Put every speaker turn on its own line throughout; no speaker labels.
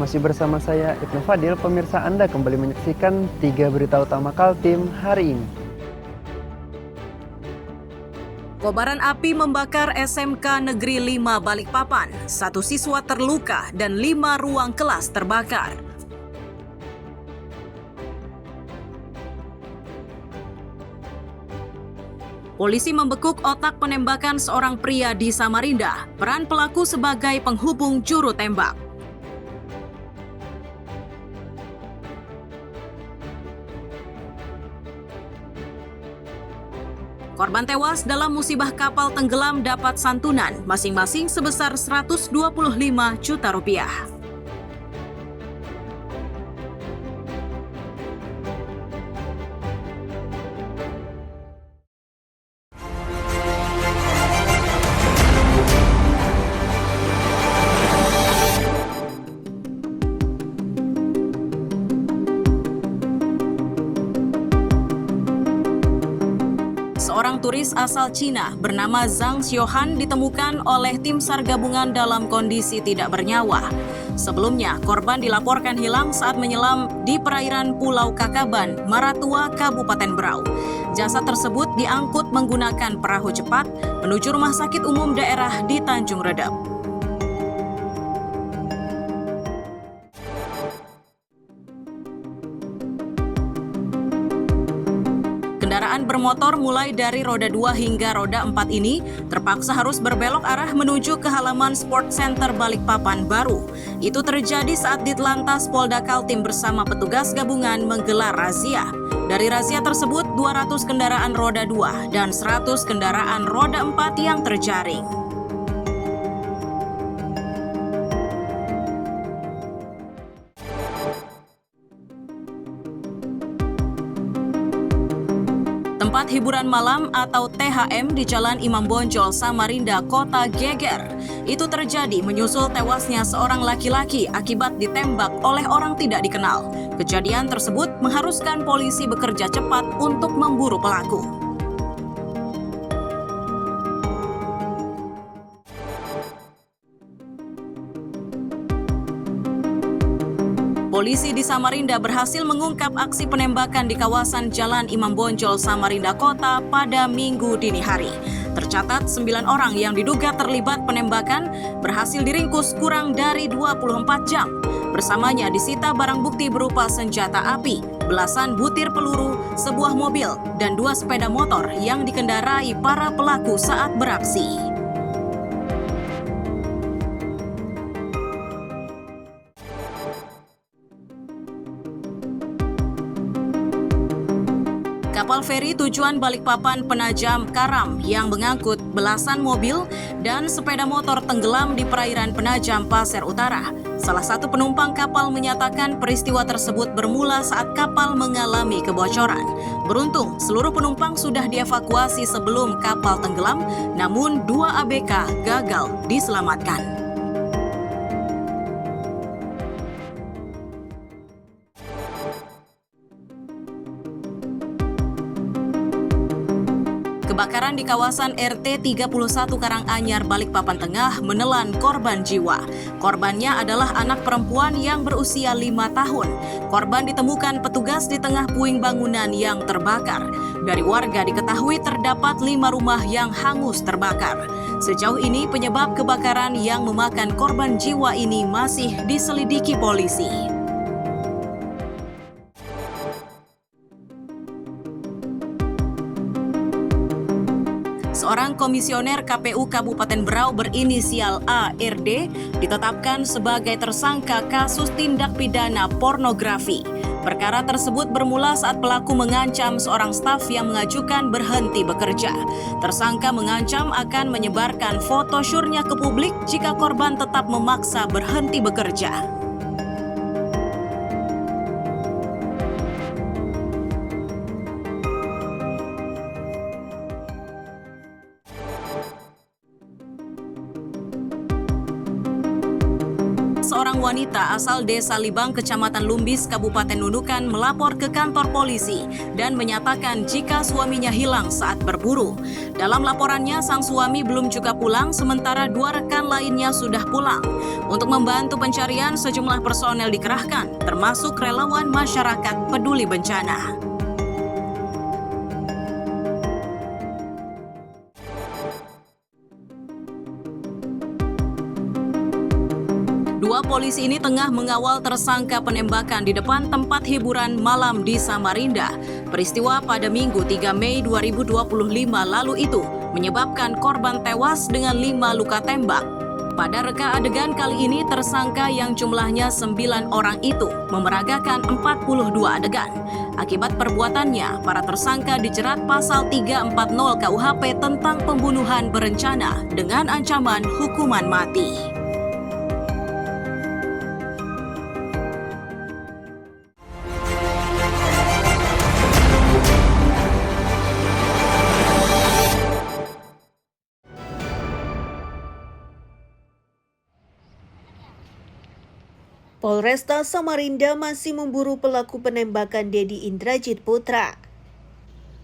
Masih bersama saya Ibnu Fadil, pemirsa Anda kembali menyaksikan 3 berita utama Kaltim hari ini.
Kobaran api membakar SMK Negeri 5 Balikpapan, 1 siswa terluka dan 5 ruang kelas terbakar. Polisi membekuk otak penembakan seorang pria di Samarinda, peran pelaku sebagai penghubung juru tembak. Korban tewas dalam musibah kapal tenggelam dapat santunan masing-masing sebesar 125 juta rupiah. Seorang turis asal Cina bernama Zhang Xiaohan ditemukan oleh tim SAR gabungan dalam kondisi tidak bernyawa. Sebelumnya, korban dilaporkan hilang saat menyelam di perairan Pulau Kakaban, Maratua, Kabupaten Berau. Jasad tersebut diangkut menggunakan perahu cepat menuju Rumah Sakit Umum Daerah di Tanjung Redep. Kendaraan bermotor mulai dari roda 2 hingga roda 4 ini terpaksa harus berbelok arah menuju ke halaman Sport Center Balikpapan baru. Itu terjadi saat Ditlantas Polda Kaltim bersama petugas gabungan menggelar razia. Dari razia tersebut, 200 kendaraan roda 2 dan 100 kendaraan roda 4 yang terjaring. Tempat hiburan malam atau THM di Jalan Imam Bonjol, Samarinda, Kota geger. Itu terjadi menyusul tewasnya seorang laki-laki akibat ditembak oleh orang tidak dikenal. Kejadian tersebut mengharuskan polisi bekerja cepat untuk memburu pelaku. Polisi di Samarinda berhasil mengungkap aksi penembakan di kawasan Jalan Imam Bonjol, Samarinda Kota pada Minggu dini hari. Tercatat 9 orang yang diduga terlibat penembakan berhasil diringkus kurang dari 24 jam. Bersamanya disita barang bukti berupa senjata api, belasan butir peluru, sebuah mobil, dan 2 sepeda motor yang dikendarai para pelaku saat beraksi. Kapal feri tujuan Balikpapan Penajam Karam yang mengangkut belasan mobil dan sepeda motor tenggelam di perairan Penajam, Pasir Utara. Salah satu penumpang kapal menyatakan peristiwa tersebut bermula saat kapal mengalami kebocoran. Beruntung, seluruh penumpang sudah dievakuasi sebelum kapal tenggelam, namun 2 ABK gagal diselamatkan. Kebakaran di kawasan RT 31 Karanganyar, Balikpapan Tengah menelan korban jiwa. Korbannya adalah anak perempuan yang berusia 5 tahun. Korban ditemukan petugas di tengah puing bangunan yang terbakar. Dari warga diketahui terdapat 5 rumah yang hangus terbakar. Sejauh ini penyebab kebakaran yang memakan korban jiwa ini masih diselidiki polisi. Seorang komisioner KPU Kabupaten Berau berinisial ARD ditetapkan sebagai tersangka kasus tindak pidana pornografi. Perkara tersebut bermula saat pelaku mengancam seorang staf yang mengajukan berhenti bekerja. Tersangka mengancam akan menyebarkan foto syurnya ke publik jika korban tetap memaksa berhenti bekerja. Seorang seorang wanita asal Desa Libang, Kecamatan Lumbis, Kabupaten Nunukan melapor ke kantor polisi dan menyatakan jika suaminya hilang saat berburu. Dalam laporannya, sang suami belum juga pulang, sementara 2 rekan lainnya sudah pulang. Untuk membantu pencarian, sejumlah personel dikerahkan, termasuk relawan masyarakat peduli bencana. Dua polisi ini tengah mengawal tersangka penembakan di depan tempat hiburan malam di Samarinda. Peristiwa pada Minggu 3 Mei 2025 lalu itu menyebabkan korban tewas dengan 5 luka tembak. Pada reka adegan kali ini, tersangka yang jumlahnya 9 orang itu memeragakan 42 adegan. Akibat perbuatannya, para tersangka dijerat pasal 340 KUHP tentang pembunuhan berencana dengan ancaman hukuman mati.
Polresta Samarinda masih memburu pelaku penembakan Dedi Indrajit Putra.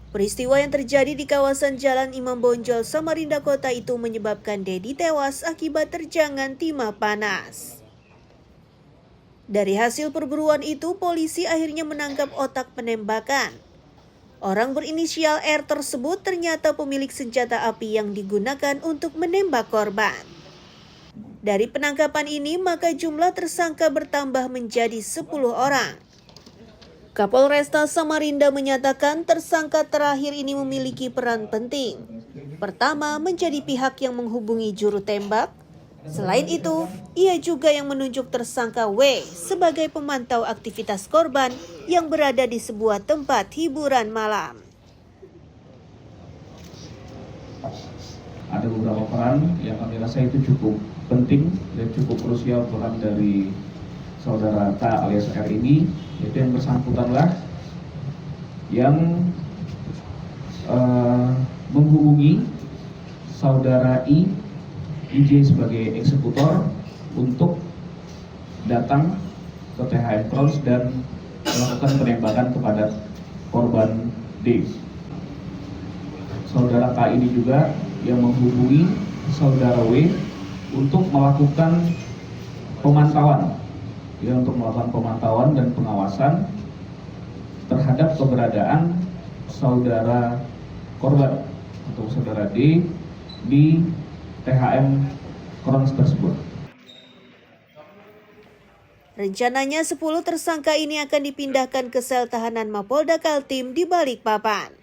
Peristiwa yang terjadi di kawasan Jalan Imam Bonjol, Samarinda Kota itu menyebabkan Dedi tewas akibat terjangan timah panas. Dari hasil perburuan itu, polisi akhirnya menangkap otak penembakan. Orang berinisial R tersebut ternyata pemilik senjata api yang digunakan untuk menembak korban. Dari penangkapan ini, maka jumlah tersangka bertambah menjadi 10 orang. Kapolresta Samarinda menyatakan tersangka terakhir ini memiliki peran penting. Pertama, menjadi pihak yang menghubungi juru tembak. Selain itu, ia juga yang menunjuk tersangka W sebagai pemantau aktivitas korban yang berada di sebuah tempat hiburan malam.
Ada beberapa peran yang kami rasa itu cukup penting dan cukup krusial peran dari saudara K alias R ini, yaitu yang bersangkutanlah yang menghubungi saudara IJ sebagai eksekutor untuk datang ke THM Krons dan melakukan penembakan kepada korban D. Saudara K ini juga yang menghubungi saudara W untuk melakukan pemantauan, dan pengawasan terhadap keberadaan saudara korban atau saudara D di THM Krons tersebut.
Rencananya 10 tersangka ini akan dipindahkan ke sel tahanan Mapolda Kaltim di Balikpapan.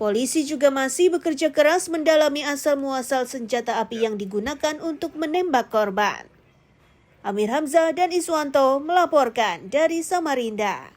Polisi juga masih bekerja keras mendalami asal-muasal senjata api yang digunakan untuk menembak korban. Amir Hamzah dan Iswanto melaporkan dari Samarinda.